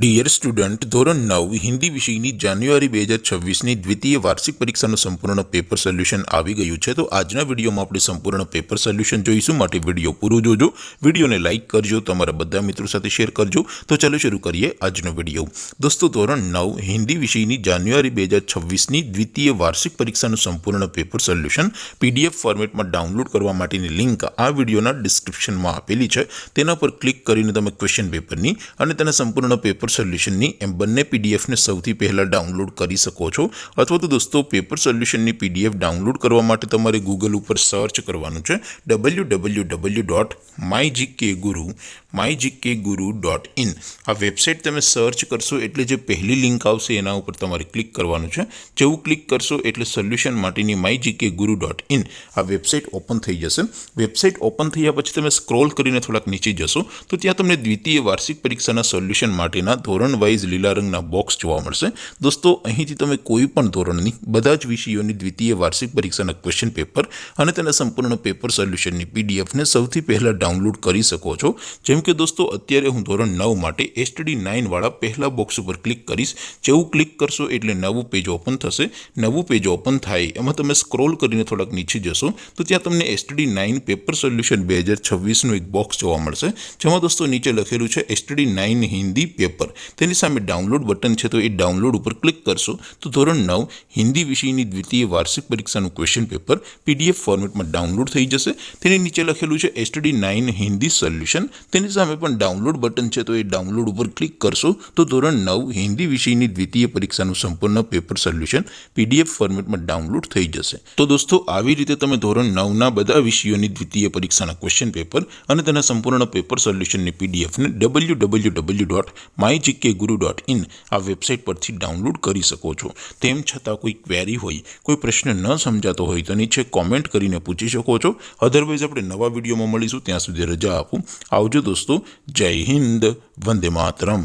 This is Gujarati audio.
ડિયર સ્ટુડન્ટ, ધોરણ 9 હિન્દી વિષયની જાન્યુઆરી 2026ની દ્વિતીય વાર્ષિક પરીક્ષાનું સંપૂર્ણ પેપર સોલ્યુશન આવી ગયું છે। તો આજના વિડીયોમાં આપણે સંપૂર્ણ પેપર સોલ્યુશન જોઈશું, માટે વિડીયો પૂરો જોજો। વિડીયોને લાઇક કરજો, તમારા બધા મિત્રો સાથે શેર કરજો। તો ચાલો શરૂ કરીએ આજનો વિડીયો। દોસ્તો, ધોરણ 9 હિન્દી વિષયની જાન્યુઆરી 2026ની દ્વિતીય વાર્ષિક પરીક્ષાનું સંપૂર્ણ પેપર સોલ્યુશન PDF ફોર્મેટમાં ડાઉનલોડ કરવા માટેની લિંક આ વિડીયોના ડિસ્ક્રિપ્શનમાં આપેલી છે। તેના પર ક્લિક કરીને તમે ક્વેશ્ચન પેપરની અને તેના સંપૂર્ણ પેપર સોલ્યુશનની એમ બંને પીડીએફને સૌથી પહેલાં ડાઉનલોડ કરી શકો છો। અથવા તો દોસ્તો, પેપર સોલ્યુશનની PDF ડાઉનલોડ કરવા માટે તમારે ગૂગલ ઉપર સર્ચ કરવાનું છે www.mygkguru.in। આ વેબસાઇટ તમે સર્ચ કરશો એટલે જે પહેલી લિંક આવશે એના ઉપર તમારે ક્લિક કરવાનું છે। જેવું ક્લિક કરશો એટલે સોલ્યુશન માટેની mygkguru.in આ વેબસાઇટ ઓપન થઈ જશે। વેબસાઇટ ઓપન થયા પછી તમે સ્ક્રોલ કરીને થોડાક નીચે જશો તો ત્યાં તમને દ્વિતીય વાર્ષિક પરીક્ષાના સોલ્યુશન માટેના ધોરણ વાઇઝ લીલા રંગના બોક્સ જોવા મળશે। દોસ્તો, અહીંથી તમે કોઈ પણ ધોરણની બધા જ વિષયોની દ્વિતીય વાર્ષિક પરીક્ષાના ક્વેશ્ચન પેપર અને તેના સંપૂર્ણ પેપર સોલ્યુશનની પીડીએફને સૌથી પહેલાં ડાઉનલોડ કરી શકો છો। જેમ કે દોસ્તો, અત્યારે હું ધોરણ 9 માટે STD 9 વાળા પહેલા બોક્સ ઉપર ક્લિક કરીશ। જેવું ક્લિક કરશો એટલે નવું પેજ ઓપન થશે। નવું પેજ ઓપન થાય એમાં તમે સ્ક્રોલ કરીને થોડાક નીચે જશો તો ત્યાં તમને STD 9 પેપર સોલ્યુશન 2026નું એક બોક્સ જોવા મળશે, જેમાં દોસ્તો નીચે લખેલું છે STD 9 હિન્દી પેપર। તેની સામે ડાઉનલોડ બટન છે, તો એ ડાઉનલોડ ઉપર ક્લિક કરશો તો ધોરણ 9 હિન્દી વિષયની દ્વિતીય વાર્ષિક પરીક્ષાનું ક્વેશ્ચન પેપર PDF ફોર્મેટમાં ડાઉનલોડ થઈ જશે। તેની નીચે લખેલું છે STD 9 હિન્દી સોલ્યુશન। તેની સામે પણ ડાઉનલોડ બટન છે, તો એ ડાઉનલોડ ઉપર ક્લિક કરશો તો ધોરણ 9 હિન્દી વિષયની દ્વિતીય પરીક્ષાનું સંપૂર્ણ પેપર સોલ્યુશન PDF ફોર્મેટમાં ડાઉનલોડ થઈ જશે। તો દોસ્તો, આવી રીતે તમે ધોરણ 9ના બધા વિષયોની દ્વિતીય પરીક્ષાના ક્વેશ્ચન પેપર અને તેના સંપૂર્ણ પેપર સોલ્યુશનની પીડીએફને www.mygkguru.in આ વેબસાઇટ પરથી ડાઉનલોડ કરી શકો છો। તેમ છતાં કોઈ ક્વેરી હોય, કોઈ પ્રશ્ન ન સમજાતો હોય તો નીચે કોમેન્ટ કરીને પૂછી શકો છો। અધરવાઇઝ આપણે નવા વિડીયોમાં મળીશું, ત્યાં સુધી રજા આપું। આવજો દોસ્તો, જય હિન્દ, વંદે માતરમ।